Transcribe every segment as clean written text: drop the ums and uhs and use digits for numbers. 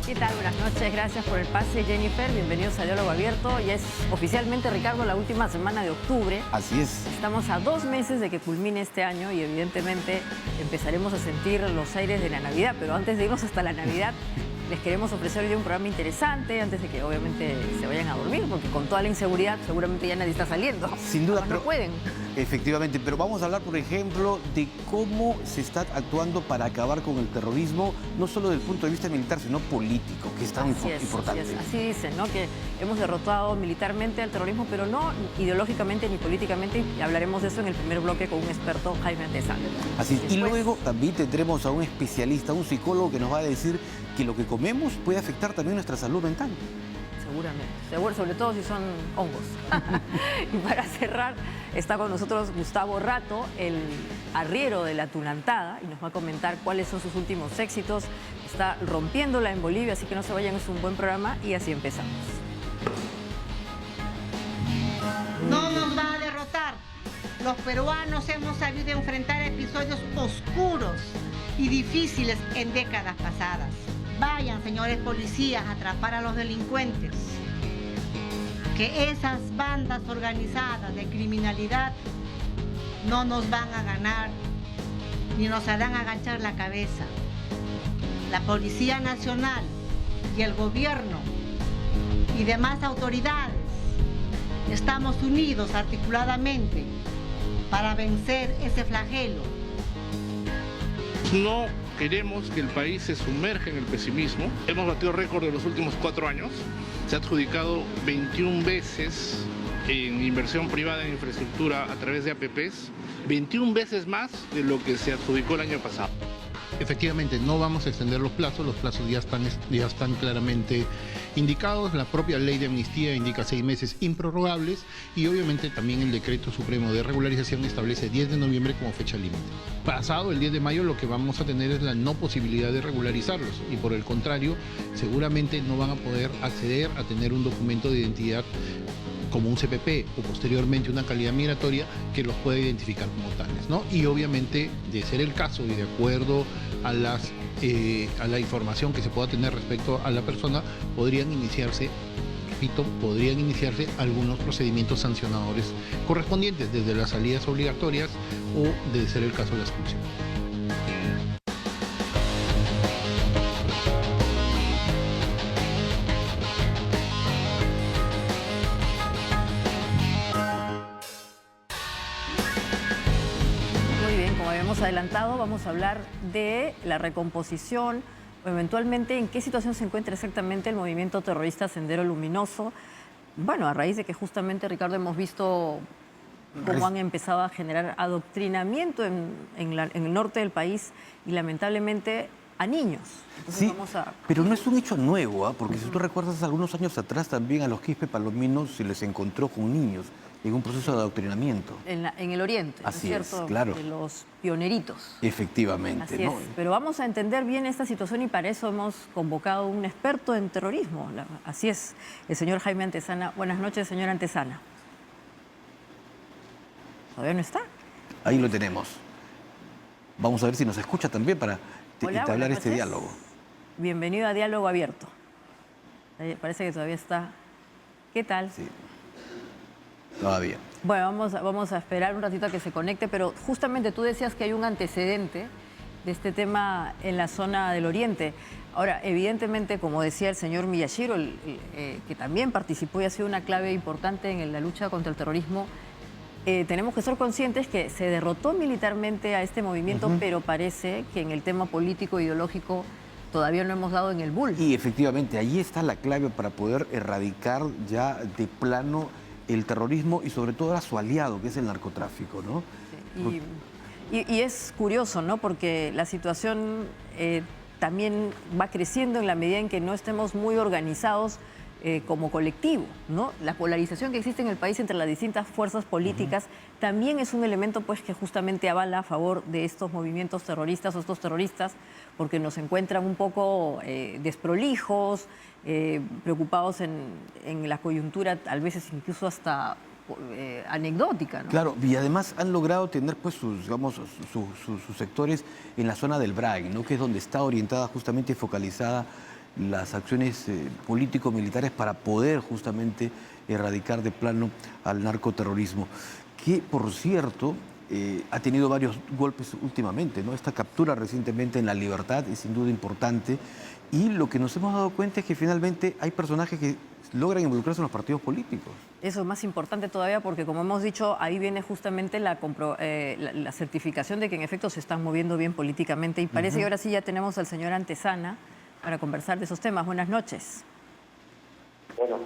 ¿Qué tal? Buenas noches, gracias por el pase, Jennifer. Bienvenidos a Diálogo Abierto. Ya es oficialmente, Ricardo, la última semana de octubre. Así es. Estamos a 2 meses de que culmine este año y evidentemente empezaremos a sentir los aires de la Navidad. Pero antes de irnos hasta la Navidad, les queremos ofrecer hoy un programa interesante antes de que obviamente se vayan a dormir, porque con toda la inseguridad seguramente ya nadie está saliendo. Sin duda, pero no pueden. Efectivamente, pero vamos a hablar, por ejemplo, de cómo se está actuando para acabar con el terrorismo, no solo desde el punto de vista militar, sino político, que es tan importante. Así dicen, ¿no? Que hemos derrotado militarmente al terrorismo, pero no ideológicamente ni políticamente, y hablaremos de eso en el primer bloque con un experto, Jaime Antezana. Así es. Y luego también tendremos a un especialista, un psicólogo, que nos va a decir que lo que comemos puede afectar también nuestra salud mental. Seguramente, sobre todo si son hongos. Y para cerrar, está con nosotros Gustavo Rato, el arriero de la Tunantada, y nos va a comentar cuáles son sus últimos éxitos. Está rompiéndola en Bolivia, así que no se vayan, es un buen programa y así empezamos. No nos va a derrotar. Los peruanos hemos sabido enfrentar episodios oscuros y difíciles en décadas pasadas. Vayan, señores policías, a atrapar a los delincuentes. Que esas bandas organizadas de criminalidad no nos van a ganar ni nos harán agachar la cabeza. La Policía Nacional y el gobierno y demás autoridades estamos unidos articuladamente para vencer ese flagelo. No queremos que el país se sumerja en el pesimismo. Hemos batido récord de los últimos 4 años. Se ha adjudicado 21 veces en inversión privada en infraestructura a través de APPs, 21 veces más de lo que se adjudicó el año pasado. Efectivamente, no vamos a extender los plazos ya están claramente indicados. La propia ley de amnistía indica 6 meses improrrogables y obviamente también el decreto supremo de regularización establece 10 de noviembre como fecha límite. Pasado el 10 de mayo lo que vamos a tener es la no posibilidad de regularizarlos y por el contrario seguramente no van a poder acceder a tener un documento de identidad como un CPP o posteriormente una calidad migratoria que los pueda identificar como tales, ¿no? Y obviamente, de ser el caso y de acuerdo a la información que se pueda tener respecto a la persona, podrían iniciarse algunos procedimientos sancionadores correspondientes, desde las salidas obligatorias o de ser el caso de la expulsión. Adelantado, vamos a hablar de la recomposición o eventualmente en qué situación se encuentra exactamente el movimiento terrorista Sendero Luminoso. Bueno, a raíz de que justamente, Ricardo, hemos visto cómo han empezado a generar adoctrinamiento en el norte del país y lamentablemente a niños. Entonces sí, pero no es un hecho nuevo, porque si tú recuerdas algunos años atrás también a los quispe palominos se les encontró con niños en un proceso de adoctrinamiento. En el oriente, así ¿no es cierto? Es, claro. De los pioneritos. Efectivamente. Así es. Pero vamos a entender bien esta situación y para eso hemos convocado a un experto en terrorismo. Así es, el señor Jaime Antezana. Buenas noches, señor Antezana. ¿Todavía no está? Ahí lo tenemos. Vamos a ver si nos escucha también para entablar este diálogo. Bienvenido a Diálogo Abierto. Parece que todavía está. ¿Qué tal? Sí. Todavía. Bueno, vamos a esperar un ratito a que se conecte, pero justamente tú decías que hay un antecedente de este tema en la zona del Oriente. Ahora, evidentemente, como decía el señor Miyashiro, que también participó y ha sido una clave importante en la lucha contra el terrorismo, tenemos que ser conscientes que se derrotó militarmente a este movimiento, pero parece que en el tema político e ideológico todavía no hemos dado en el bulto. Y efectivamente, ahí está la clave para poder erradicar ya de plano el terrorismo y sobre todo a su aliado, que es el narcotráfico, ¿no? Sí. Y es curioso, ¿no? Porque la situación también va creciendo en la medida en que no estemos muy organizados como colectivo, ¿no? La polarización que existe en el país entre las distintas fuerzas políticas también es un elemento pues, que justamente avala a favor de estos movimientos terroristas o estos terroristas, porque nos encuentran un poco desprolijos, preocupados en la coyuntura, tal vez incluso hasta anecdótica, ¿no? Claro, y además han logrado tener pues sus sectores en la zona del Brain, ¿no? Que es donde está orientada justamente y focalizada las acciones político-militares para poder justamente erradicar de plano al narcoterrorismo, que por cierto ha tenido varios golpes últimamente, ¿no? Esta captura recientemente en La Libertad es sin duda importante, y lo que nos hemos dado cuenta es que finalmente hay personajes que logran involucrarse en los partidos políticos. Eso es más importante todavía porque, como hemos dicho, ahí viene justamente la certificación de que en efecto se están moviendo bien políticamente, y parece que ahora sí ya tenemos al señor Antesana para conversar de esos temas. Buenas noches. Bueno,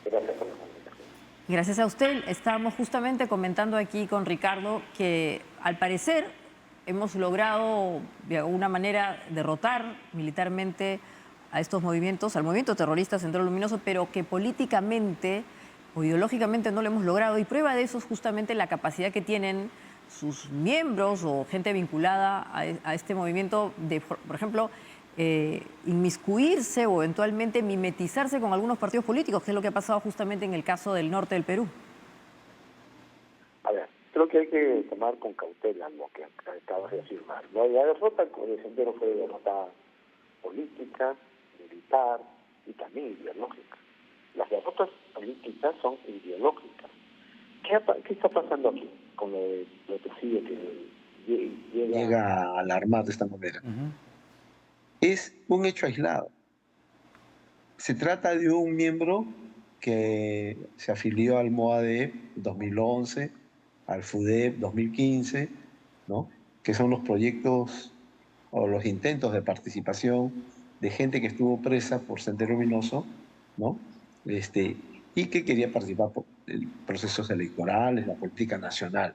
gracias por la comunicación. Gracias a usted. Estábamos justamente comentando aquí con Ricardo que al parecer hemos logrado de alguna manera derrotar militarmente a estos movimientos, al movimiento terrorista Sendero Luminoso, pero que políticamente o ideológicamente no lo hemos logrado, y prueba de eso es justamente la capacidad que tienen sus miembros o gente vinculada a este movimiento de, por ejemplo, inmiscuirse o eventualmente mimetizarse con algunos partidos políticos, que es lo que ha pasado justamente en el caso del norte del Perú. A ver, creo que hay que tomar con cautela lo que acabas de afirmar. La derrota de Sendero fue derrota política, militar y también ideológica. Las derrotas políticas son ideológicas. ¿Qué está pasando aquí con lo que sigue que llega a alarmar de esta manera? Es un hecho aislado. Se trata de un miembro que se afilió al MOADEP 2011, al FUDEP 2015, ¿no? Que son los proyectos o los intentos de participación de gente que estuvo presa por Sendero Luminoso, ¿no? Y que quería participar en procesos electorales, la política nacional,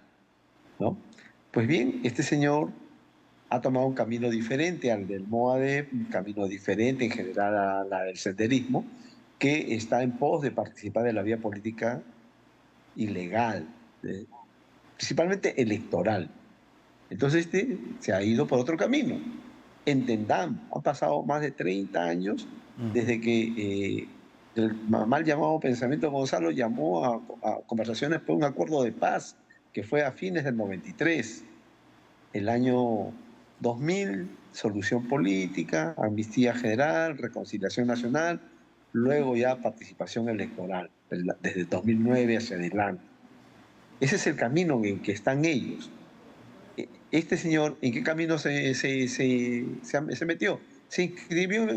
¿no? Pues bien, este señor ha tomado un camino diferente al del MOADEP, un camino diferente en general a la del senderismo, que está en pos de participar de la vía política ilegal, principalmente electoral. Entonces se ha ido por otro camino. Entendamos, han pasado más de 30 años desde que el mal llamado Pensamiento Gonzalo llamó a conversaciones por un acuerdo de paz que fue a fines del 93. El año 2000, solución política, amnistía general, reconciliación nacional, luego ya participación electoral, desde 2009 hacia adelante. Ese es el camino en que están ellos. Este señor, ¿en qué camino se metió? Se inscribió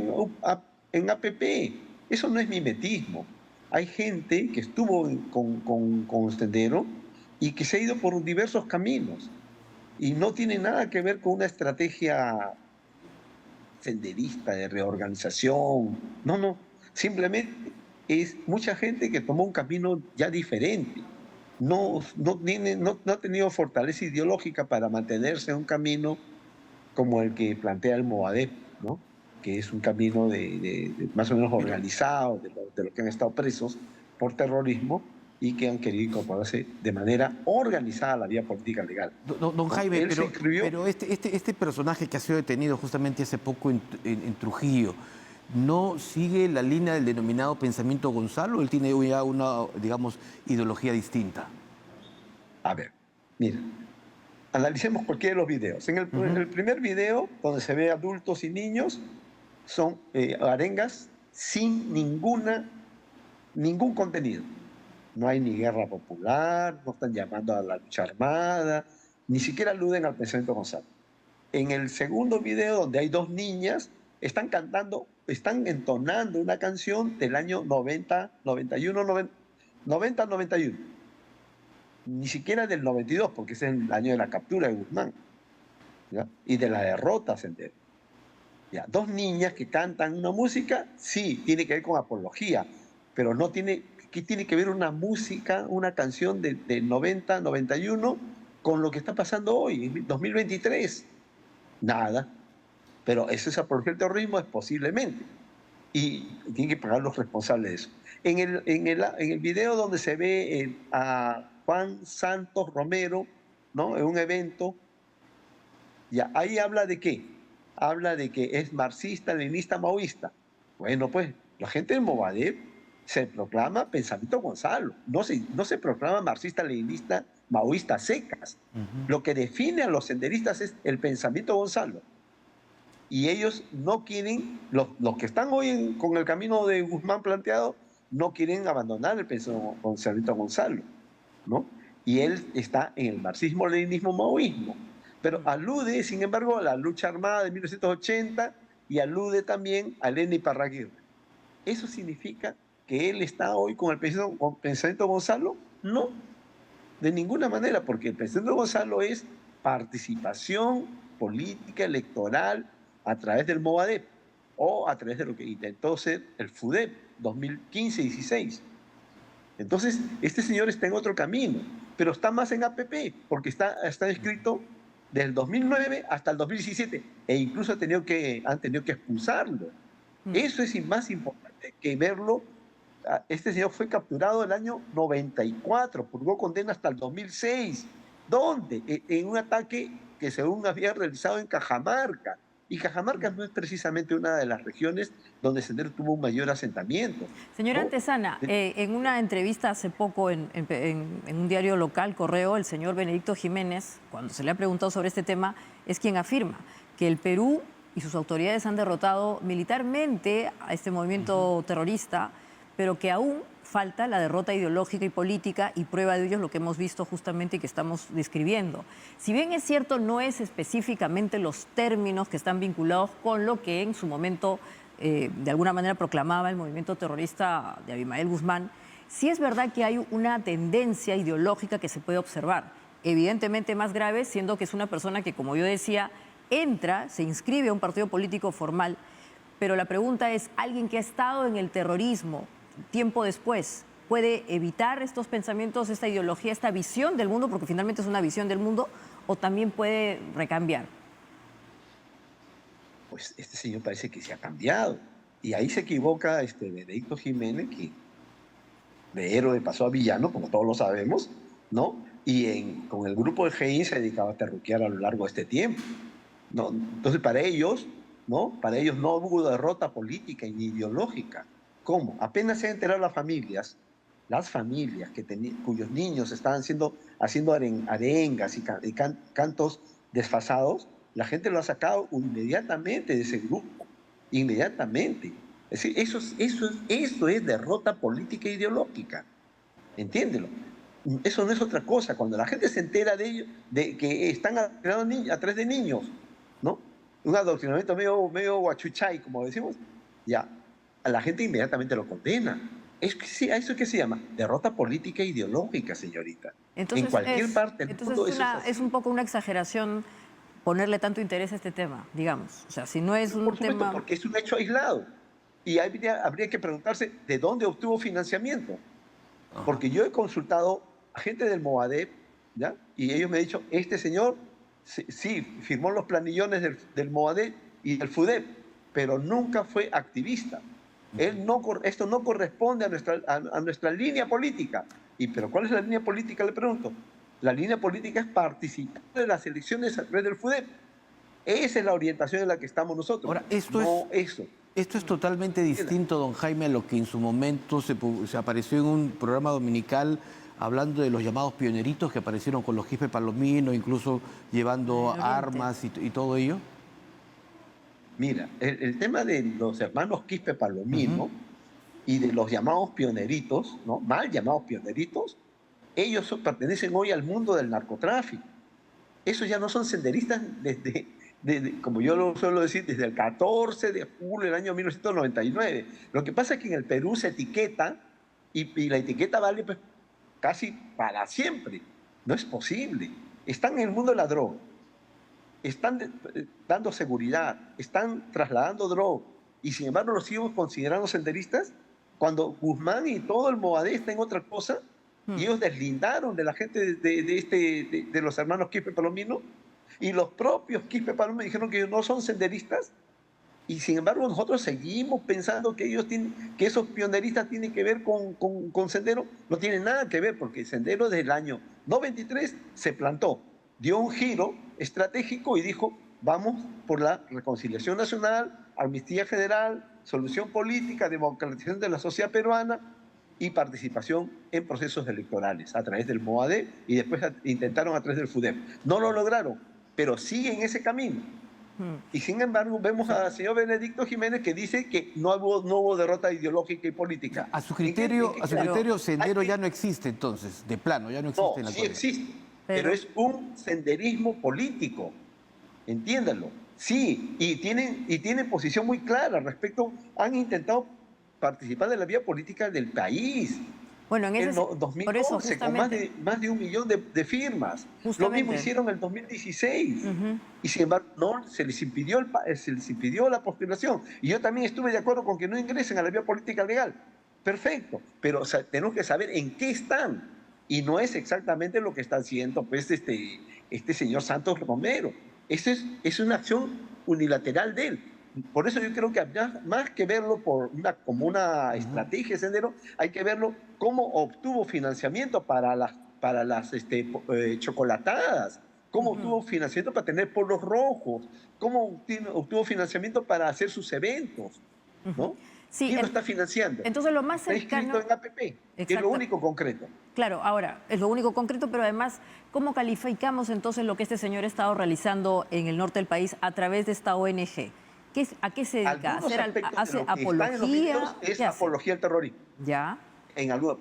en APP. Eso no es mimetismo. Hay gente que estuvo con Sendero y que se ha ido por diversos caminos. Y no tiene nada que ver con una estrategia senderista de reorganización. No. Simplemente es mucha gente que tomó un camino ya diferente. No ha tenido fortaleza ideológica para mantenerse en un camino como el que plantea el MOADEP, ¿no? Que es un camino de más o menos organizado de los que han estado presos por terrorismo y que han querido incorporarse de manera organizada a la vía política legal. Don Jaime, pero este este personaje que ha sido detenido justamente hace poco en Trujillo, ¿no sigue la línea del denominado Pensamiento Gonzalo? ¿Él tiene ya una, digamos, ideología distinta? A ver, mira, analicemos cualquiera de los videos. En el primer video, donde se ve adultos y niños, son arengas sin ningún contenido. No hay ni guerra popular, no están llamando a la lucha armada, ni siquiera aluden al Pensamiento Gonzalo. En el segundo video, donde hay dos niñas, están entonando una canción del año 90-91. Ni siquiera del 92, porque es el año de la captura de Guzmán, ¿ya? Y de la derrota Sendero. ¿Ya? Dos niñas que cantan una música, sí, tiene que ver con apología, pero no tiene... ¿Qué tiene que ver una música, una canción de 90, 91 con lo que está pasando hoy, en 2023? Nada. Pero eso es apología del terrorismo, es posiblemente. Y tienen que pagar los responsables de eso. En el video donde se ve a Juan Santos Romero, ¿no? En un evento, ya, ahí habla de qué? Habla de que es marxista, leninista, maoísta. Bueno, pues la gente del MOADEP se proclama Pensamiento Gonzalo, no se proclama marxista, leninista, maoísta secas. Lo que define a los senderistas es el Pensamiento Gonzalo. Y ellos no quieren, los que están hoy con el camino de Guzmán planteado, no quieren abandonar el pensamiento Gonzalo, ¿no? Y él está en el marxismo-leninismo maoísmo, pero alude, sin embargo, a la lucha armada de 1980 y alude también a Elena Iparraguirre. ¿Eso significa que él está hoy con el pensamiento Gonzalo? No, de ninguna manera, porque el pensamiento Gonzalo es participación política electoral a través del Movadep o a través de lo que intentó ser el FUDEP 2015-16. Entonces, este señor está en otro camino, pero está más en APP, porque está escrito del 2009 hasta el 2017, e incluso han tenido que expulsarlo. Eso es más importante que verlo. Este señor fue capturado el año 94, purgó condena hasta el 2006. ¿Dónde? En un ataque que según había realizado en Cajamarca. Y Cajamarca no es precisamente una de las regiones donde Sendero tuvo un mayor asentamiento. Señora ¿no? Antezana, en una entrevista hace poco en un diario local, Correo, el señor Benedicto Jiménez, cuando se le ha preguntado sobre este tema, es quien afirma que el Perú y sus autoridades han derrotado militarmente a este movimiento terrorista, pero que aún falta la derrota ideológica y política, y prueba de ello es lo que hemos visto justamente y que estamos describiendo. Si bien es cierto, no es específicamente los términos que están vinculados con lo que en su momento de alguna manera proclamaba el movimiento terrorista de Abimael Guzmán, sí es verdad que hay una tendencia ideológica que se puede observar, evidentemente más grave, siendo que es una persona que, como yo decía, entra, se inscribe a un partido político formal, pero la pregunta es, ¿alguien que ha estado en el terrorismo tiempo después puede evitar estos pensamientos, esta ideología, esta visión del mundo, porque finalmente es una visión del mundo, o también puede recambiar? Pues este señor parece que se ha cambiado. Y ahí se equivoca Benedicto Jiménez, que de héroe pasó a villano, como todos lo sabemos, ¿no? Y con el grupo de GEIN se dedicaba a terruquear a lo largo de este tiempo, ¿no? Entonces, para ellos no hubo derrota política ni ideológica. ¿Cómo? Apenas se han enterado las familias cuyos niños estaban haciendo arengas y cantos desfasados, la gente lo ha sacado inmediatamente de ese grupo, inmediatamente. Es decir, eso es derrota política e ideológica, entiéndelo. Eso no es otra cosa. Cuando la gente se entera de ello, de que están adoctrinando a través de niños, ¿no? Un adoctrinamiento medio guachuchay, como decimos, ya, a la gente inmediatamente lo condena. ¿A eso qué se llama? Derrota política e ideológica, señorita. Entonces, en cualquier parte del mundo es un poco una exageración ponerle tanto interés a este tema, digamos. O sea, si no es un Por supuesto, tema... porque es un hecho aislado. Y habría que preguntarse de dónde obtuvo financiamiento. Porque yo he consultado a gente del Movadep, ¿ya? Y ellos me han dicho, este señor sí firmó los planillones del Movadep y del FUDEP, pero nunca fue activista. Esto no corresponde a nuestra línea política. ¿Pero cuál es la línea política? Le pregunto. La línea política es participar de las elecciones a través del FUDEP. Esa es la orientación en la que estamos nosotros. Ahora, esto es totalmente distinto, don Jaime, a lo que en su momento se apareció en un programa dominical hablando de los llamados pioneritos que aparecieron con los Quispe Palomino, incluso llevando armas y todo ello. Mira, el tema de los hermanos Quispe Palomino y de los llamados pioneritos, ¿no? Mal llamados pioneritos, ellos pertenecen hoy al mundo del narcotráfico. Esos ya no son senderistas como yo lo suelo decir, desde el 14 de julio del año 1999. Lo que pasa es que en el Perú se etiqueta y la etiqueta vale pues, casi para siempre. No es posible. Están en el mundo de la droga. Están dando seguridad, están trasladando droga, y sin embargo los siguen considerando senderistas, cuando Guzmán y todo el Movadé está en otra cosa, y ellos deslindaron de la gente de los hermanos Quispe Palomino, y los propios Quispe Palomino dijeron que ellos no son senderistas, y sin embargo nosotros seguimos pensando que esos pioneristas tienen que ver con Sendero. No tienen nada que ver, porque Sendero desde el año 93 se plantó, dio un giro estratégico y dijo, vamos por la reconciliación nacional, amnistía general, solución política, democratización de la sociedad peruana y participación en procesos electorales a través del Movadep, y después intentaron a través del FUDEP. No lo lograron, pero siguen ese camino. Y sin embargo vemos al señor Benedicto Jiménez que dice que no hubo derrota ideológica y política. A su criterio, Sendero Hay que- ya no existe entonces, de plano, ya no existe No, en la sí actualidad. existe, pero es un senderismo político, entiéndanlo. Sí, y tienen posición muy clara respecto, han intentado participar de la vía política del país. Bueno, en En ese, por 2011, eso con justamente, más de 1 millón de firmas. Lo Justamente. mismo hicieron en el 2016. Y sin embargo, no, se les impidió la postulación. Y yo también estuve de acuerdo con que no ingresen a la vía política legal. Perfecto. Pero o sea, tenemos que saber en qué están. Y no es exactamente lo que está haciendo pues, este señor Santos Romero. Es una acción unilateral de él. Por eso yo creo que más que verlo como una estrategia, Sendero, hay que verlo cómo obtuvo financiamiento para las chocolatadas, cómo obtuvo financiamiento para tener polos rojos, cómo obtuvo financiamiento para hacer sus eventos, ¿no? Sí, ¿Quién lo está financiando? entonces lo más Está cercano... inscrito en APP, que es lo Exacto. único concreto. Claro, ahora, es lo único concreto, pero además, ¿cómo calificamos entonces lo que este señor ha estado realizando en el norte del país a través de esta ONG? ¿A qué se dedica? Algunos aspectos de ¿Hace lo que están en los apología? videos es ¿Qué hace? apología al terrorismo. Ya.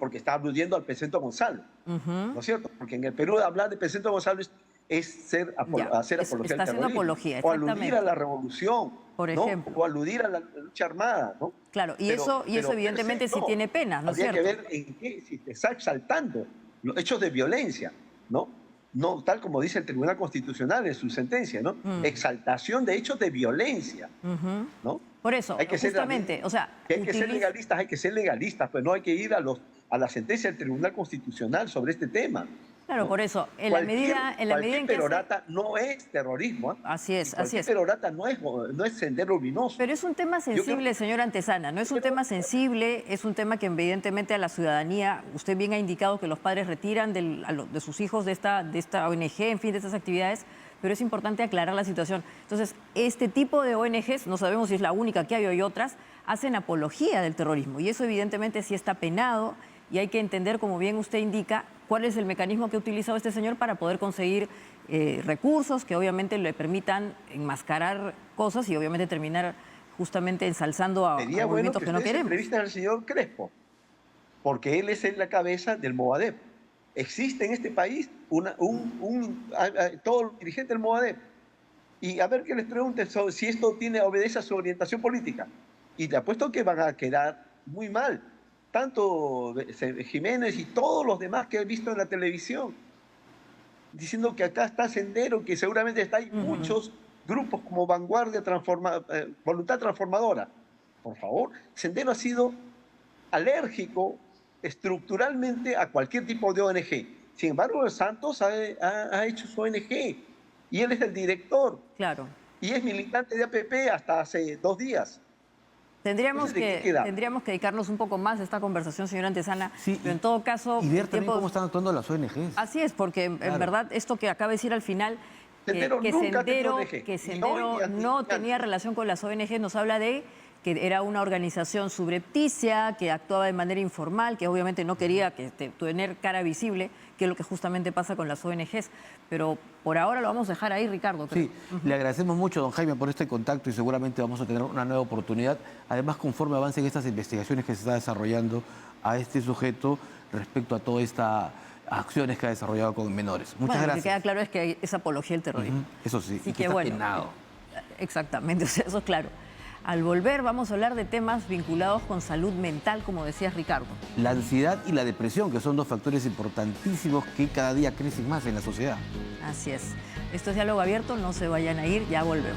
Porque está aludiendo al presidente Gonzalo, ¿no es cierto? Porque en el Perú hablar de presidente Gonzalo es hacer apología está al haciendo terrorismo, apología, o aludir exactamente. a la revolución, Por ¿no? ejemplo. O aludir a la lucha armada, ¿no? Claro, y eso evidentemente sí tiene penas, ¿no es Habría cierto? que ver en qué, si te está exaltando los hechos de violencia, ¿no? No, tal como dice el Tribunal Constitucional en su sentencia, ¿no? Exaltación de hechos de violencia, ¿no? Por eso, Hay que ser justamente, o sea, que hay que ser legalistas, pues no hay que ir a la sentencia del Tribunal Constitucional sobre este tema. claro, ¿no? por eso, en la medida en Cualquier que perorata no es terrorismo. ¿eh? Así es, Y así cualquier es. perorata no es sendero luminoso. Pero es un tema sensible, señora Antesana, no es un tema sensible, es un tema que evidentemente a la ciudadanía, usted bien ha indicado que los padres retiran de sus hijos de esta ONG, en fin, de estas actividades, pero es importante aclarar la situación. Entonces, este tipo de ONGs, no sabemos si es la única que hay o hay otras, hacen apología del terrorismo y eso evidentemente sí está penado y hay que entender, como bien usted indica, cuál es el mecanismo que ha utilizado este señor para poder conseguir recursos que obviamente le permitan enmascarar cosas y obviamente terminar justamente ensalzando a Sería bueno movimientos que que no ustedes queremos. entrevisten al señor Crespo, porque él es la cabeza del Movadep. Existe en este país todo los dirigentes del Movadep. Y a ver que les pregunten si esto obedece a su orientación política. Y le apuesto que van a quedar muy mal. Tanto Jiménez y todos los demás que he visto en la televisión, diciendo que acá está Sendero, que seguramente hay muchos grupos como Vanguardia Voluntad Transformadora. Por favor, Sendero ha sido alérgico estructuralmente a cualquier tipo de ONG. Sin embargo, Santos ha hecho su ONG y él es el director. Claro. Y es militante de APP hasta hace 2 días. Tendríamos Entonces, ¿de qué queda? que dedicarnos un poco más a esta conversación, señora Antesana, Sí, pero en todo caso... Y ver el también tiempo- cómo están actuando las ONGs. Así es, porque en verdad esto que acaba de decir al final, Sendero nunca ha tenido ONG, que ni Sendero hoy ni no antes. tenía relación con las ONG, nos habla de que era una organización subrepticia, que actuaba de manera informal, que obviamente no quería tener cara visible, que es lo que justamente pasa con las ONGs. Pero por ahora lo vamos a dejar ahí, Ricardo. creo. Sí, le agradecemos mucho, don Jaime, por este contacto y seguramente vamos a tener una nueva oportunidad. Además, conforme avancen estas investigaciones que se está desarrollando a este sujeto respecto a todas estas acciones que ha desarrollado con menores. Muchas Bueno, gracias. Lo que queda claro es que es apología del terrorismo. Eso sí, Así y que que está bueno, penado. Exactamente, o sea, eso es claro. Al volver vamos a hablar de temas vinculados con salud mental, como decías, Ricardo. La ansiedad y la depresión, que son 2 factores importantísimos que cada día crecen más en la sociedad. Así es. Esto es Diálogo Abierto, no se vayan a ir, ya volvemos.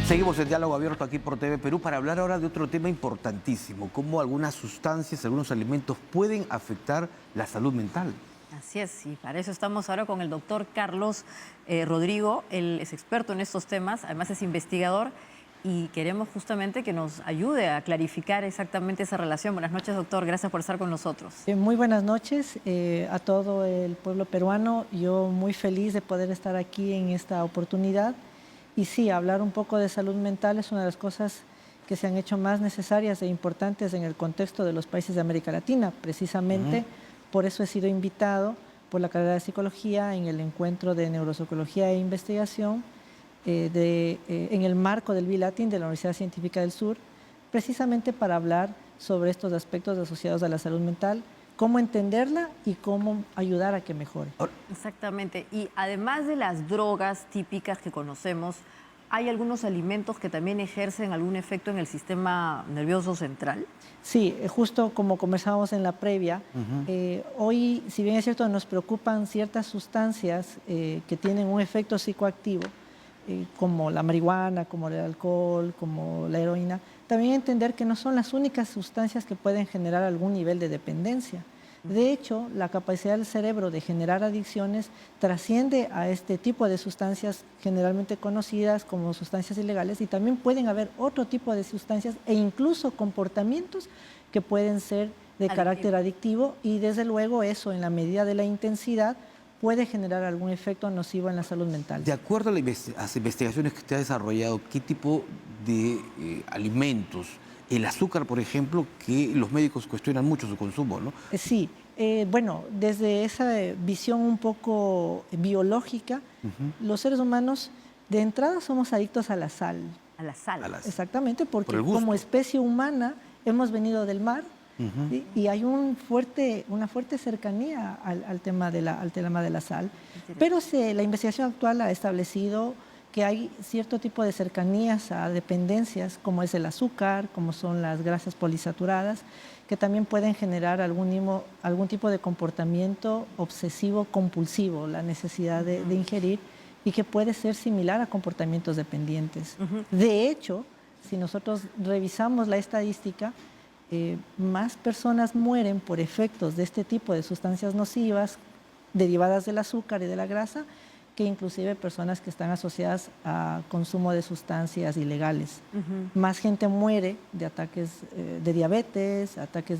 Seguimos el diálogo abierto aquí por TV Perú para hablar ahora de otro tema importantísimo, cómo algunas sustancias, algunos alimentos pueden afectar la salud mental. Así es, y para eso estamos ahora con el doctor Carlos Rodrigo. Él es experto en estos temas, además es investigador y queremos justamente que nos ayude a clarificar exactamente esa relación. Buenas noches, doctor. Gracias por estar con nosotros. Muy buenas noches a todo el pueblo peruano. Yo muy feliz de poder estar aquí en esta oportunidad. Y sí, hablar un poco de salud mental es una de las cosas que se han hecho más necesarias e importantes en el contexto de los países de América Latina. Precisamente por eso he sido invitado por la carrera de Psicología en el encuentro de Neuropsicología e Investigación en el marco del BILATIN de la Universidad Científica del Sur, precisamente para hablar sobre estos aspectos asociados a la salud mental, cómo entenderla y cómo ayudar a que mejore. Exactamente. Y además de las drogas típicas que conocemos, ¿hay algunos alimentos que también ejercen algún efecto en el sistema nervioso central? Sí, justo como conversábamos en la previa, hoy, si bien es cierto, nos preocupan ciertas sustancias que tienen un efecto psicoactivo, como la marihuana, como el alcohol, como la heroína, también entender que no son las únicas sustancias que pueden generar algún nivel de dependencia. De hecho, la capacidad del cerebro de generar adicciones trasciende a este tipo de sustancias generalmente conocidas como sustancias ilegales, y también pueden haber otro tipo de sustancias e incluso comportamientos que pueden ser de carácter adictivo, y desde luego eso, en la medida de la intensidad, puede generar algún efecto nocivo en la salud mental. De acuerdo a las investigaciones que usted ha desarrollado, ¿qué tipo de alimentos? El azúcar, por ejemplo, que los médicos cuestionan mucho su consumo, ¿no? Sí, bueno, desde esa visión un poco biológica, los seres humanos de entrada somos adictos a la sal. A la sal. Exactamente, porque Por el gusto. como especie humana hemos venido del mar. ¿Sí? Y hay una fuerte cercanía al tema de la sal. Pero la investigación actual ha establecido que hay cierto tipo de cercanías a dependencias, como es el azúcar, como son las grasas polisaturadas, que también pueden generar algún tipo de comportamiento obsesivo compulsivo, la necesidad de ingerir, y que puede ser similar a comportamientos dependientes. De hecho, si nosotros revisamos la estadística, más personas mueren por efectos de este tipo de sustancias nocivas derivadas del azúcar y de la grasa, que inclusive personas que están asociadas a consumo de sustancias ilegales. Más gente muere de ataques de diabetes, ataques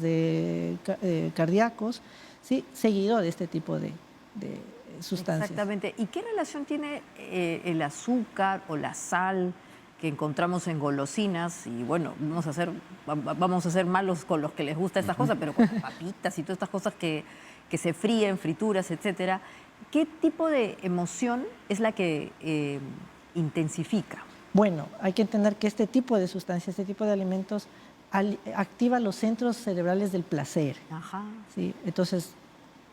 cardíacos, ¿sí? Seguido de este tipo de sustancias. Exactamente. ¿Y qué relación tiene el azúcar o la sal que encontramos en golosinas? Y bueno, vamos a ser malos con los que les gusta estas cosas, pero con papitas y todas estas cosas que se fríen, frituras, etcétera. ¿Qué tipo de emoción es la que intensifica? Bueno, hay que entender que este tipo de sustancias, este tipo de alimentos activa los centros cerebrales del placer. ¿Sí? Entonces,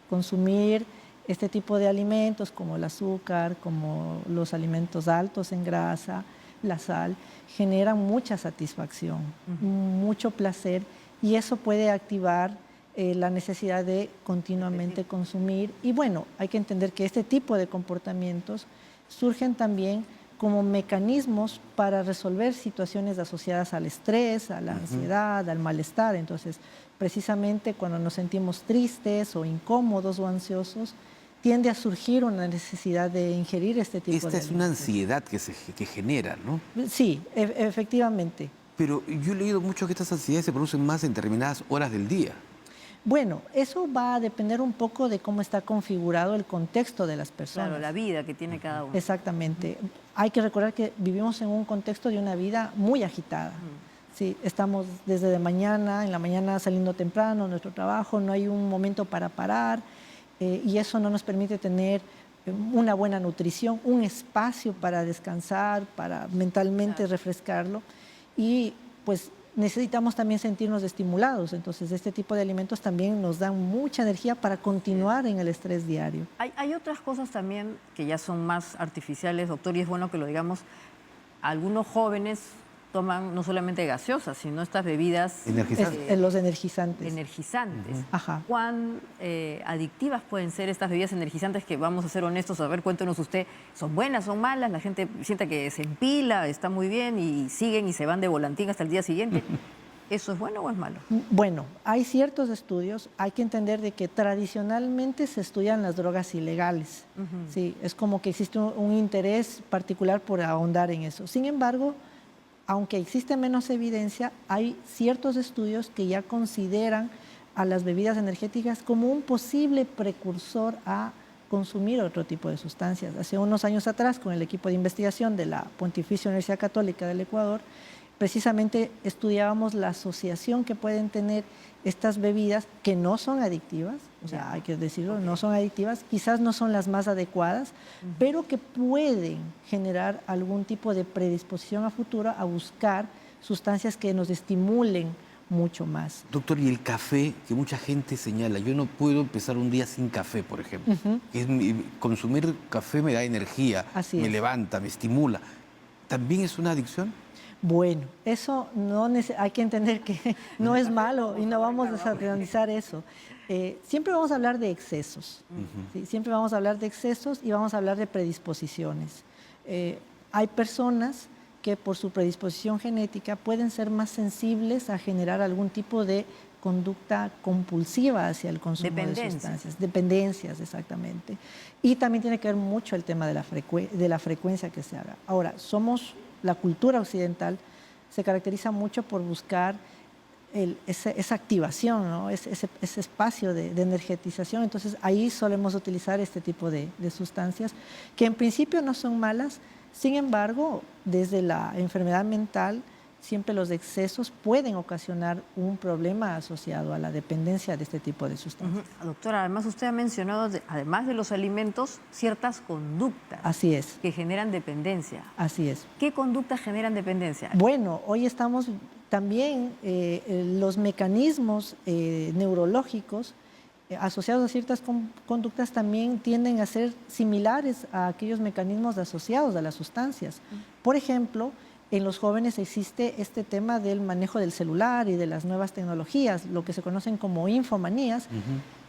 consumir este tipo de alimentos como el azúcar, como los alimentos altos en grasa, la sal, generan mucha satisfacción, mucho placer, y eso puede activar la necesidad de continuamente consumir. Y bueno, hay que entender que este tipo de comportamientos surgen también como mecanismos para resolver situaciones asociadas al estrés, a la ansiedad, al malestar. Entonces, precisamente cuando nos sentimos tristes o incómodos o ansiosos, tiende a surgir una necesidad de ingerir este tipo de alimentos. Esta es una ansiedad que genera, ¿no? Sí, efectivamente. Pero yo he leído mucho que estas ansiedades se producen más en determinadas horas del día. Bueno, eso va a depender un poco de cómo está configurado el contexto de las personas. Claro, la vida que tiene cada uno. Exactamente. Hay que recordar que vivimos en un contexto de una vida muy agitada. Sí, estamos desde en la mañana saliendo temprano, nuestro trabajo, no hay un momento para parar, y eso no nos permite tener una buena nutrición, un espacio para descansar, para mentalmente refrescarlo, y pues necesitamos también sentirnos estimulados. Entonces, este tipo de alimentos también nos dan mucha energía para continuar en el estrés diario. Hay otras cosas también que ya son más artificiales, doctor, y es bueno que lo digamos. Algunos jóvenes toman no solamente gaseosas, sino estas bebidas... Los energizantes. Ajá. ¿Cuán adictivas pueden ser estas bebidas energizantes que, vamos a ser honestos, a ver, cuéntenos usted, ¿son buenas, son malas? La gente siente que se empila, está muy bien, y siguen y se van de volantín hasta el día siguiente. ¿Eso es bueno o es malo? Bueno, hay ciertos estudios. Hay que entender de que tradicionalmente se estudian las drogas ilegales. Sí, es como que existe un interés particular por ahondar en eso. Sin embargo, aunque existe menos evidencia, hay ciertos estudios que ya consideran a las bebidas energéticas como un posible precursor a consumir otro tipo de sustancias. Hace unos años atrás, con el equipo de investigación de la Pontificia Universidad Católica del Ecuador, precisamente estudiábamos la asociación que pueden tener estas bebidas que no son adictivas, o sea, hay que decirlo, no son adictivas, quizás no son las más adecuadas, pero que pueden generar algún tipo de predisposición a futuro a buscar sustancias que nos estimulen mucho más. Doctor, y el café, que mucha gente señala, yo no puedo empezar un día sin café, por ejemplo. Consumir café me da energía, me levanta, me estimula. ¿También es una adicción? Bueno, eso no hay que entender que no es malo y no vamos a satanizar eso. Siempre vamos a hablar de excesos, ¿sí? Siempre vamos a hablar de excesos y vamos a hablar de predisposiciones. Hay personas que por su predisposición genética pueden ser más sensibles a generar algún tipo de conducta compulsiva hacia el consumo de sustancias. Dependencias, exactamente. Y también tiene que ver mucho el tema de la frecuencia que se haga. Ahora, la cultura occidental se caracteriza mucho por buscar esa activación, ¿no? ese espacio de energetización. Entonces, ahí solemos utilizar este tipo de sustancias que en principio no son malas. Sin embargo, desde la enfermedad mental, siempre los excesos pueden ocasionar un problema asociado a la dependencia de este tipo de sustancias. Doctora, además usted ha mencionado, además de los alimentos, ciertas conductas. Así es. Que generan dependencia. Así es. ¿Qué conductas generan dependencia? Bueno, hoy estamos también, los mecanismos neurológicos asociados a ciertas conductas también tienden a ser similares a aquellos mecanismos asociados a las sustancias. Por ejemplo, en los jóvenes existe este tema del manejo del celular y de las nuevas tecnologías, lo que se conocen como infomanías,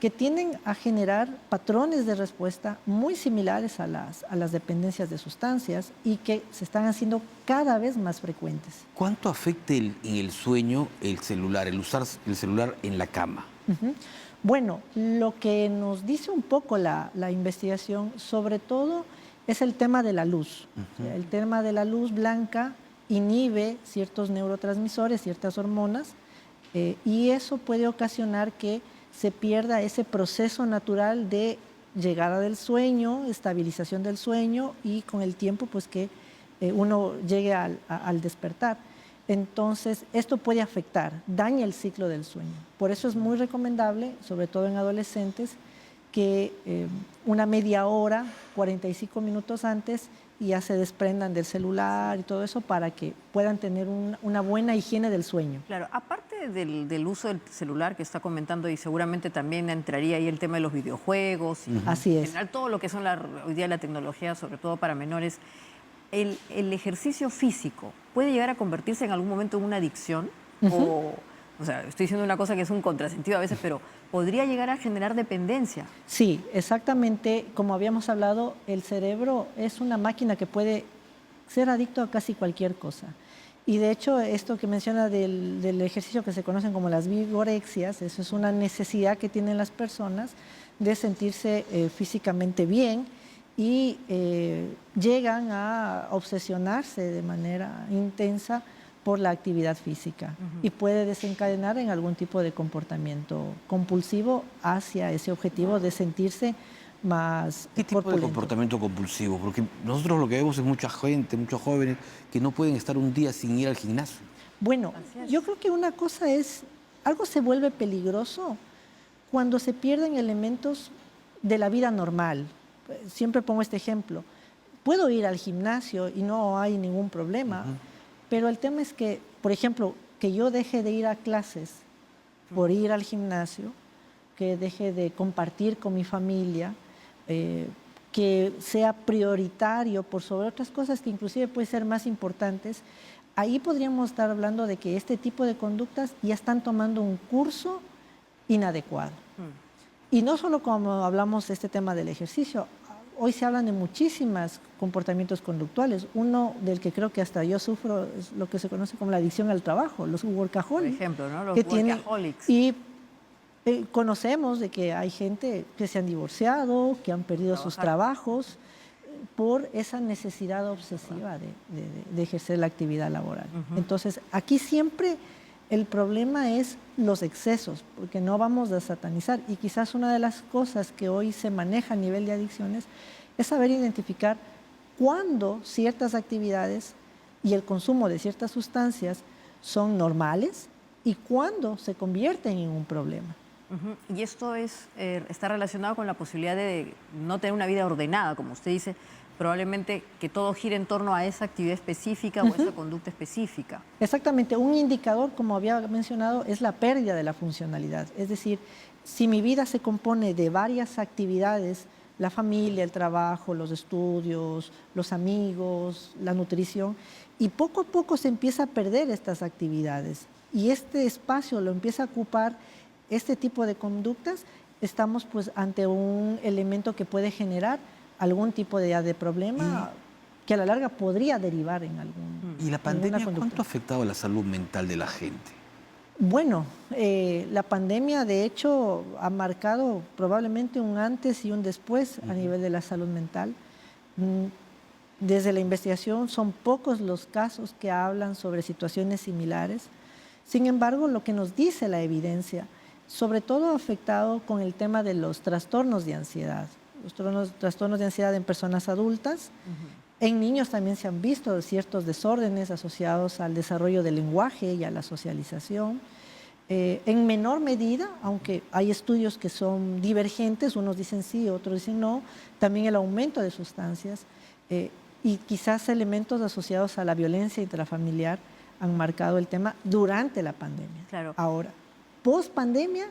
que tienden a generar patrones de respuesta muy similares a las dependencias de sustancias y que se están haciendo cada vez más frecuentes. ¿Cuánto afecta en el sueño el celular, el usar el celular en la cama? Bueno, lo que nos dice un poco la investigación, sobre todo, es el tema de la luz. O sea, el tema de la luz blanca inhibe ciertos neurotransmisores, ciertas hormonas, y eso puede ocasionar que se pierda ese proceso natural de llegada del sueño, estabilización del sueño y con el tiempo pues que uno llegue al despertar. Entonces, esto puede afectar, daña el ciclo del sueño. Por eso es muy recomendable, sobre todo en adolescentes, que una media hora, 45 minutos antes, ya se desprendan del celular y todo eso para que puedan tener una buena higiene del sueño. Claro, aparte del uso del celular que está comentando, y seguramente también entraría ahí el tema de los videojuegos. Y así es. En general, todo lo que son hoy día la tecnología, sobre todo para menores. ¿El ejercicio físico puede llegar a convertirse en algún momento en una adicción? O sea, estoy diciendo una cosa que es un contrasentido a veces, pero ¿podría llegar a generar dependencia? Sí, exactamente. Como habíamos hablado, el cerebro es una máquina que puede ser adicto a casi cualquier cosa. Y de hecho, esto que menciona del ejercicio que se conocen como las vigorexias, eso es una necesidad que tienen las personas de sentirse físicamente bien y llegan a obsesionarse de manera intensa por la actividad física y puede desencadenar en algún tipo de comportamiento compulsivo hacia ese objetivo de sentirse más ¿Qué tipo de comportamiento compulsivo? Porque nosotros lo que vemos es mucha gente, muchos jóvenes que no pueden estar un día sin ir al gimnasio. Bueno, yo creo que una cosa es, algo se vuelve peligroso cuando se pierden elementos de la vida normal. Siempre pongo este ejemplo. Puedo ir al gimnasio y no hay ningún problema, pero el tema es que, por ejemplo, que yo deje de ir a clases por ir al gimnasio, que deje de compartir con mi familia, que sea prioritario por sobre otras cosas que inclusive pueden ser más importantes, ahí podríamos estar hablando de que este tipo de conductas ya están tomando un curso inadecuado. Y no solo como hablamos de este tema del ejercicio, hoy se hablan de muchísimos comportamientos conductuales. Uno del que creo que hasta yo sufro es lo que se conoce como la adicción al trabajo, los workaholics. Por ejemplo, ¿no? Los workaholics. Y conocemos de que hay gente que se han divorciado, que han perdido sus trabajos. por esa necesidad obsesiva de ejercer la actividad laboral. Entonces, aquí siempre el problema es los excesos, porque no vamos a satanizar. Y quizás una de las cosas que hoy se maneja a nivel de adicciones es saber identificar cuándo ciertas actividades y el consumo de ciertas sustancias son normales y cuándo se convierten en un problema. Y esto está relacionado con la posibilidad de no tener una vida ordenada, como usted dice, probablemente que todo gire en torno a esa actividad específica o esa conducta específica. Exactamente, un indicador, como había mencionado, es la pérdida de la funcionalidad. Es decir, si mi vida se compone de varias actividades, la familia, el trabajo, los estudios, los amigos, la nutrición, y poco a poco se empieza a perder estas actividades y este espacio lo empieza a ocupar este tipo de conductas, estamos pues ante un elemento que puede generar algún tipo de problema que a la larga podría derivar en algún. ¿Y la pandemia cuánto ha afectado a la salud mental de la gente? Bueno, la pandemia de hecho ha marcado probablemente un antes y un después a nivel de la salud mental. Desde la investigación son pocos los casos que hablan sobre situaciones similares. Sin embargo, lo que nos dice la evidencia, sobre todo afectado con el tema de los trastornos de ansiedad. Los trastornos de ansiedad en personas adultas. En niños también se han visto ciertos desórdenes asociados al desarrollo del lenguaje y a la socialización. En menor medida, aunque hay estudios que son divergentes, unos dicen sí, otros dicen no, también el aumento de sustancias y quizás elementos asociados a la violencia intrafamiliar han marcado el tema durante la pandemia. Claro. Ahora, post pandemia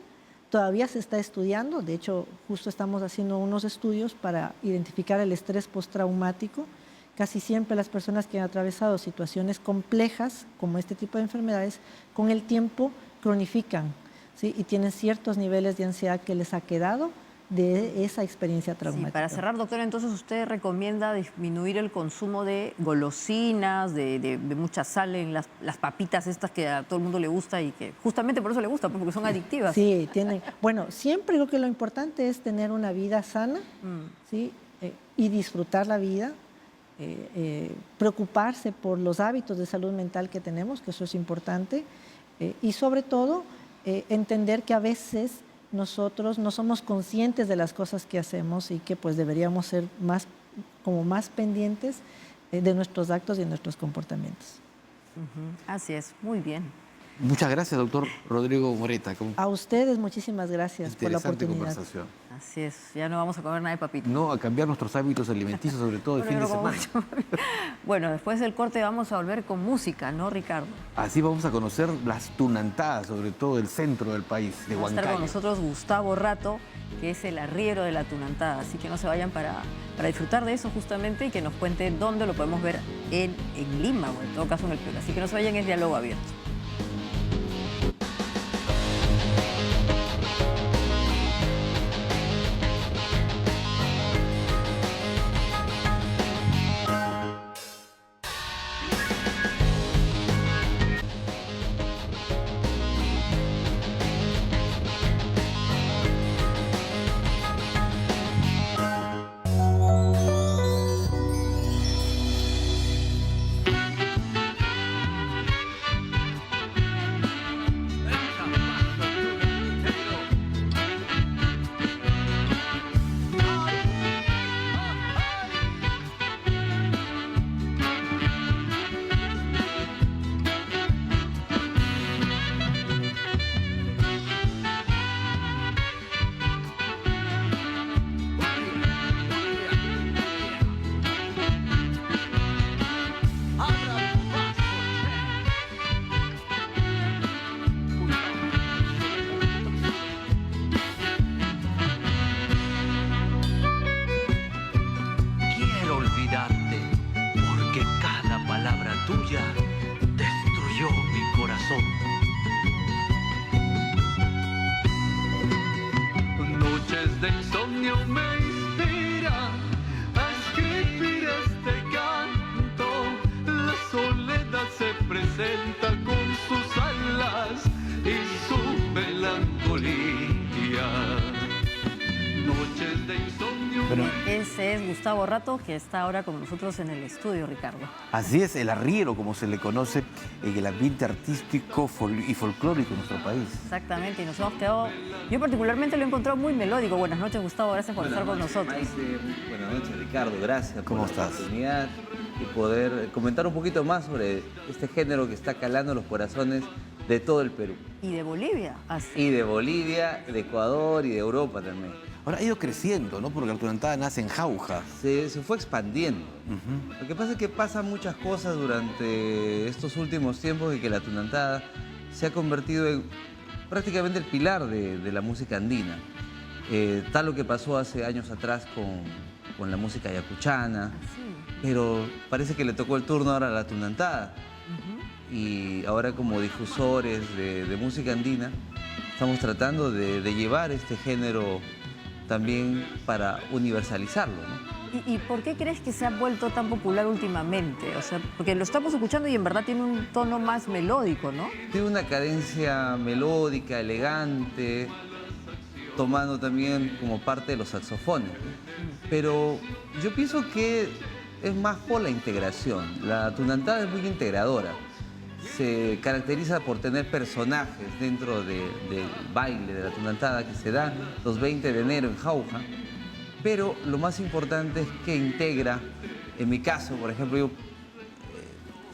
todavía se está estudiando, de hecho justo estamos haciendo unos estudios para identificar el estrés postraumático. Casi siempre las personas que han atravesado situaciones complejas como este tipo de enfermedades, con el tiempo cronifican, ¿sí? Y tienen ciertos niveles de ansiedad que les ha quedado de esa experiencia traumática. Sí, para cerrar, doctora, entonces usted recomienda disminuir el consumo de golosinas, de mucha sal en las papitas estas que a todo el mundo le gusta y que justamente por eso le gusta, porque son adictivas. Sí, tienen. Bueno, siempre creo que lo importante es tener una vida sana, ¿sí? Y disfrutar la vida, preocuparse por los hábitos de salud mental que tenemos, que eso es importante, y sobre todo entender que a veces nosotros no somos conscientes de las cosas que hacemos y que pues deberíamos ser más pendientes de nuestros actos y de nuestros comportamientos. Así es, muy bien. Muchas gracias, doctor Rodrigo Moreta. A ustedes muchísimas gracias por la oportunidad. Conversación. Así es, ya no vamos a comer nada de papitas. No, a cambiar nuestros hábitos alimenticios, sobre todo el fin de semana. Bueno, después del corte vamos a volver con música, ¿no, Ricardo? Así vamos a conocer las tunantadas, sobre todo del centro del país, de Huancayo. Va a estar con nosotros Gustavo Rato, que es el arriero de la tunantada, así que no se vayan para disfrutar de eso justamente y que nos cuente dónde lo podemos ver en Lima, o en todo caso en el Piura. Así que no se vayan, es diálogo abierto. Ese es Gustavo Rato, que está ahora con nosotros en el estudio, Ricardo. Así es, el arriero, como se le conoce en el ambiente artístico y folclórico de nuestro país. Exactamente, y nos hemos quedado... Yo particularmente lo he encontrado muy melódico. Buenas noches, Gustavo, gracias por estar con nosotros. Maite, buenas noches, Ricardo, gracias ¿Cómo por estás? la oportunidad y poder comentar un poquito más sobre este género que está calando los corazones de todo el Perú. Y de Bolivia, así. Y de Bolivia, de Ecuador y de Europa también. Ahora ha ido creciendo, ¿no? Porque la tunantada nace en Jauja. Se fue expandiendo. Lo que pasa es que pasan muchas cosas durante estos últimos tiempos y que la tunantada se ha convertido en prácticamente el pilar de la música andina. Tal lo que pasó hace años atrás con la música yacuchana, pero parece que le tocó el turno ahora a la tunantada. Y ahora como difusores de música andina, estamos tratando de llevar este género también para universalizarlo, ¿no? ¿Y por qué crees que se ha vuelto tan popular últimamente? O sea, porque lo estamos escuchando y en verdad tiene un tono más melódico, ¿no? Tiene una cadencia melódica, elegante, tomando también como parte de los saxofones, ¿no? Pero yo pienso que es más por la integración. La tunantada es muy integradora. Se caracteriza por tener personajes dentro del baile de la tunantada que se da los 20 de enero en Jauja, pero lo más importante es que integra, en mi caso, por ejemplo, yo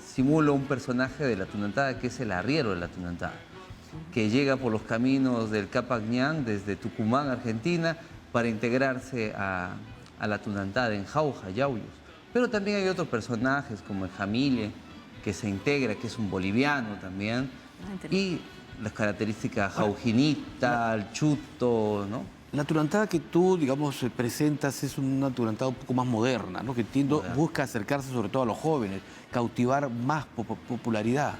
simulo un personaje de la tunantada que es el arriero de la tunantada, que llega por los caminos del Capac Ñan desde Tucumán, Argentina, para integrarse a la tunantada en Jauja, Yauyos. Pero también hay otros personajes como el Jamile, que se integra, que es un boliviano también, y las características jaujinita, el chuto, ¿no? La tunantada que tú, digamos, presentas es una tunantada un poco más moderna, ¿no? Que busca acercarse sobre todo a los jóvenes, cautivar más popularidad.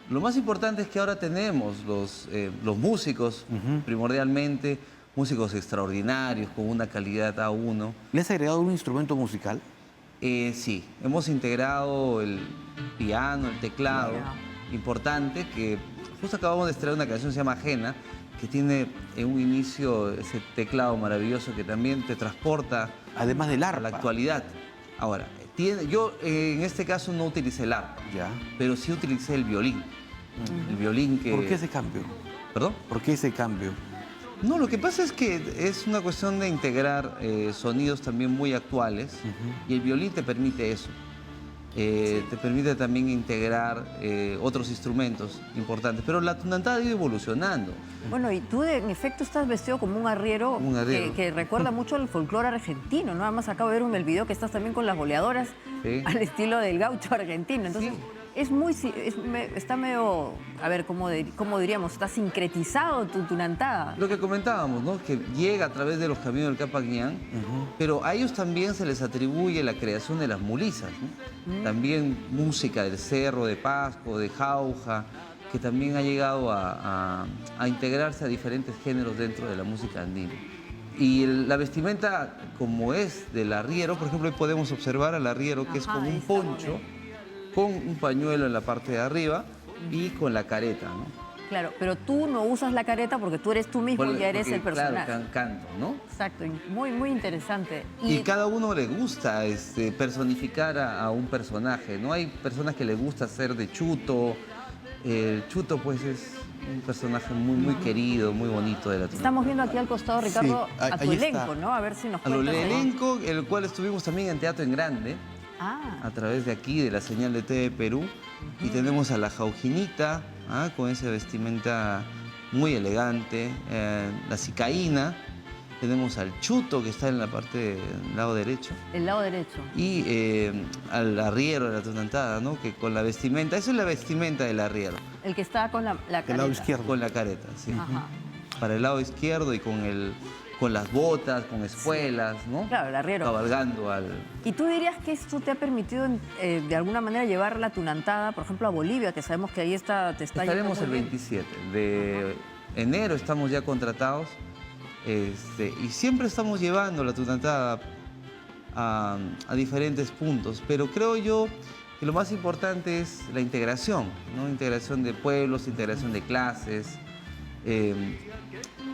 Lo más importante es que ahora tenemos los músicos, primordialmente, músicos extraordinarios, con una calidad A1. ¿Le has agregado un instrumento musical? Sí, hemos integrado el piano, el teclado, importante, que justo acabamos de estrenar una canción que se llama Ajena, que tiene en un inicio ese teclado maravilloso que también te transporta además del arpa, a la actualidad. Ahora, yo en este caso no utilicé el arpa, pero sí utilicé el violín. El violín que... ¿Por qué ese cambio? ¿Perdón? ¿Por qué ese cambio? No, lo que pasa es que es una cuestión de integrar sonidos también muy actuales y el violín te permite eso. Te permite también integrar otros instrumentos importantes, pero la tunantada ha ido evolucionando. Bueno, y tú en efecto estás vestido como un arriero, que recuerda mucho al folclore argentino, ¿no? Además acabo de ver en el video que estás también con las boleadoras al estilo del gaucho argentino. Entonces, está medio, a ver, ¿cómo diríamos? Está sincretizado tu tunantada. Lo que comentábamos, ¿no? Que llega a través de los caminos del Capac Ñan, pero a ellos también se les atribuye la creación de las mulizas, ¿no? También música del Cerro, de Pasco, de Jauja, que también ha llegado a integrarse a diferentes géneros dentro de la música andina. Y la vestimenta, como es del arriero, por ejemplo, hoy podemos observar al arriero que es como un poncho, con un pañuelo en la parte de arriba y con la careta, ¿no? Claro, pero tú no usas la careta porque tú eres tú mismo y ya eres el personaje. Claro, canto, ¿no? Exacto, muy, muy interesante. Y cada uno le gusta personificar a un personaje, ¿no? Hay personas que les gusta ser de chuto. El chuto, pues, es un personaje muy, muy querido, muy bonito de la tunantada. Estamos viendo aquí al costado, Ricardo, a tu elenco, está, ¿no? A ver si nos cuentas. Al elenco, el cual estuvimos también en Teatro en Grande, a través de aquí, de la señal de TV Perú. Y tenemos a la Jaujinita, con esa vestimenta muy elegante, la Cicaína, tenemos al Chuto, que está en la parte del lado derecho. El lado derecho. Y al arriero de la tunantada, ¿no? Que con la vestimenta, esa es la vestimenta del arriero. El que está con la careta. El lado izquierdo. Con la careta, sí. Para el lado izquierdo y con las botas, con espuelas, ¿no? Claro, el arriero. Cabalgando al... ¿Y tú dirías que esto te ha permitido de alguna manera llevar la tunantada, por ejemplo, a Bolivia, que sabemos que ahí Estaremos el 27 de enero, estamos ya contratados. Y siempre estamos llevando la tunantada a diferentes puntos, pero creo yo que lo más importante es la integración, ¿no? Integración de pueblos, integración de clases.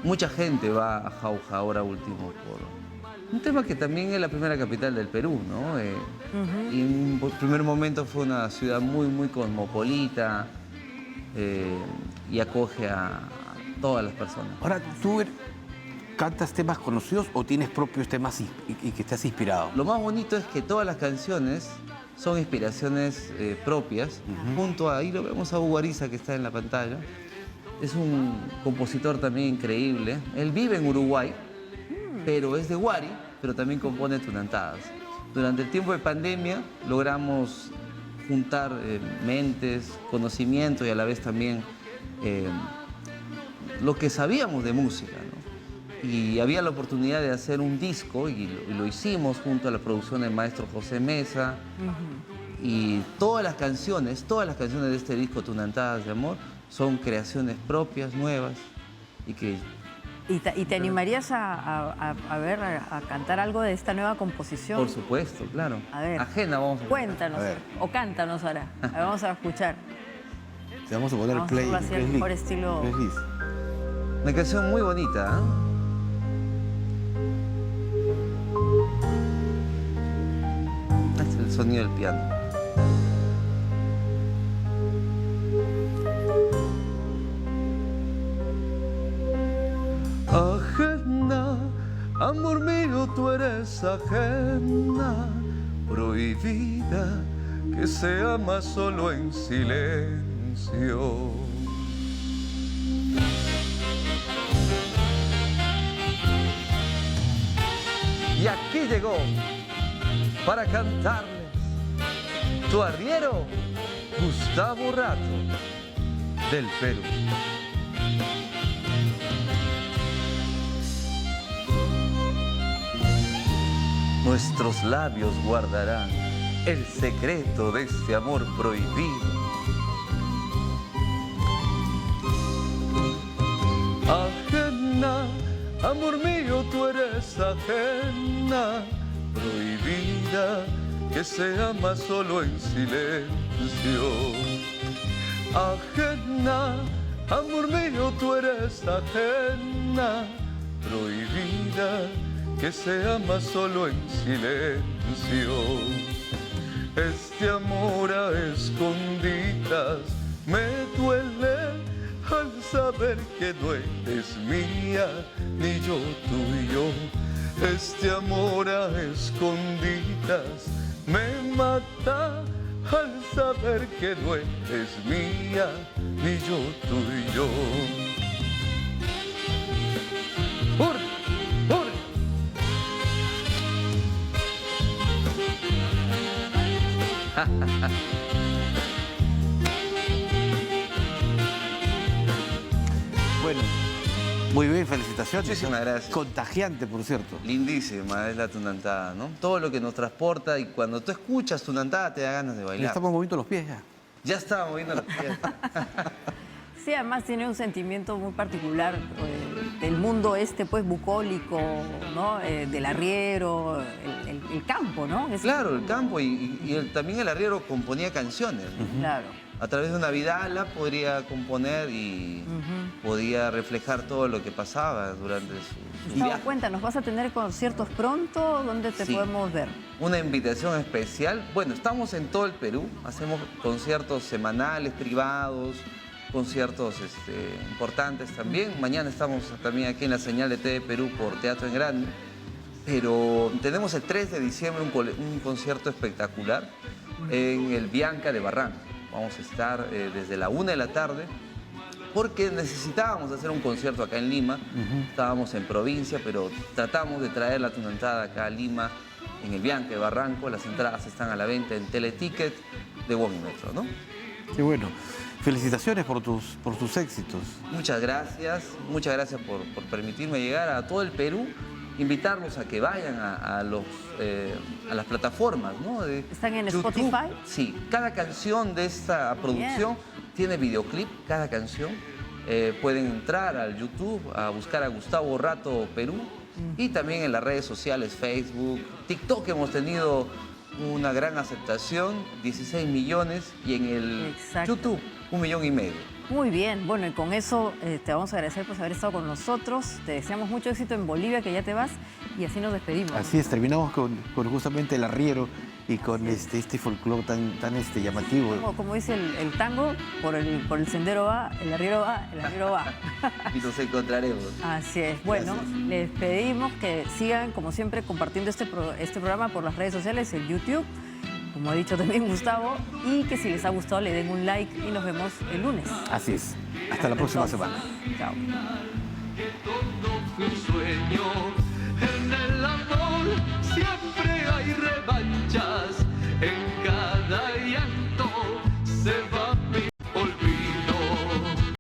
Mucha gente va a Jauja ahora último Un tema que también es la primera capital del Perú, ¿no? Y en un primer momento fue una ciudad muy cosmopolita y acoge a todas las personas. Ahora, ¿tú cantas temas conocidos o tienes propios temas y que estás inspirado? Lo más bonito es que todas las canciones son inspiraciones propias. Junto a, ahí lo vemos a Hugo Ariza, que está en la pantalla. Es un compositor también increíble. Él vive en Uruguay, pero es de Huari, pero también compone tunantadas. Durante el tiempo de pandemia logramos juntar mentes, conocimiento y a la vez también lo que sabíamos de música, ¿no? Y había la oportunidad de hacer un disco y lo hicimos junto a la producción del maestro José Mesa. Y todas las canciones de este disco, Tunantadas de Amor, son creaciones propias, nuevas y que... ¿Y te animarías a cantar algo de esta nueva composición? Por supuesto, claro. A ver. Ajena, vamos a ver. Cuéntanos, o cántanos ahora. A ver, vamos a escuchar. Te vamos a poner Vamos a play. hacerlo así al mejor estilo. Una canción muy bonita, ¿eh? Este es el sonido del piano. Ajena, amor mío, tú eres ajena, prohibida, que se ama solo en silencio. Y aquí llegó para cantarles tu arriero Gustavo Rato del Perú. Nuestros labios guardarán el secreto de este amor prohibido. Ajena, amor mío, tú eres ajena, prohibida, que se ama solo en silencio. Ajena, amor mío, tú eres ajena, prohibida, que se ama solo en silencio. Este amor a escondidas me duele al saber que no eres mía, ni yo tuyo. Este amor a escondidas me mata al saber que no eres mía, ni yo tuyo. Bueno, muy bien, felicitaciones. Muchísimas gracias. Contagiante, por cierto. Lindísima es la tunantada, ¿no? Todo lo que nos transporta y cuando tú escuchas tunantada te da ganas de Le bailar. estamos moviendo los pies ya. Ya estaba moviendo los pies. Sí, además tiene un sentimiento muy particular del mundo pues bucólico, ¿no? Del arriero, el campo, ¿no? Claro, el campo y también el arriero componía canciones, ¿no? Claro. A través de una vidala podría componer y podía reflejar todo lo que pasaba durante su Gustavo, viaje. cuéntanos, ¿vas a tener conciertos pronto? ¿Dónde te Sí. podemos ver? Una invitación especial. Bueno, estamos en todo el Perú, hacemos conciertos semanales, privados, conciertos importantes también. Mañana estamos también aquí en la señal de TV Perú por Teatro en Grande. Pero tenemos el 3 de diciembre un concierto espectacular en el Bianca de Barranco. Vamos a estar desde la 1 de la tarde porque necesitábamos hacer un concierto acá en Lima. Estábamos en provincia, pero tratamos de traer la tunantada acá a Lima en el Bianca de Barranco. Las entradas están a la venta en Teleticket de Womimetro, ¿no? Qué bueno. Felicitaciones por tus éxitos. Muchas gracias por permitirme llegar a todo el Perú. Invitarlos a que vayan a las plataformas, ¿no? ¿Están en YouTube. Spotify? Sí, cada canción de esta producción tiene videoclip, cada canción. Pueden entrar al YouTube a buscar a Gustavo Rato Perú y también en las redes sociales, Facebook, TikTok hemos tenido una gran aceptación, 16 millones y en el Exacto. YouTube 1,5 millones. Muy bien, bueno, y con eso te vamos a agradecer por haber estado con nosotros. Te deseamos mucho éxito en Bolivia, que ya te vas, y así nos despedimos. Así es, terminamos con justamente el arriero y con este folclore tan llamativo. Como dice el tango, por el sendero va, el arriero va, el arriero va. Y nos encontraremos. Así es. Bueno, les pedimos que sigan, como siempre, compartiendo este programa por las redes sociales, en YouTube, como ha dicho también Gustavo, y que si les ha gustado le den un like y nos vemos el lunes. Así es. Hasta la próxima entonces. semana. Chao. Que todo fue un sueño.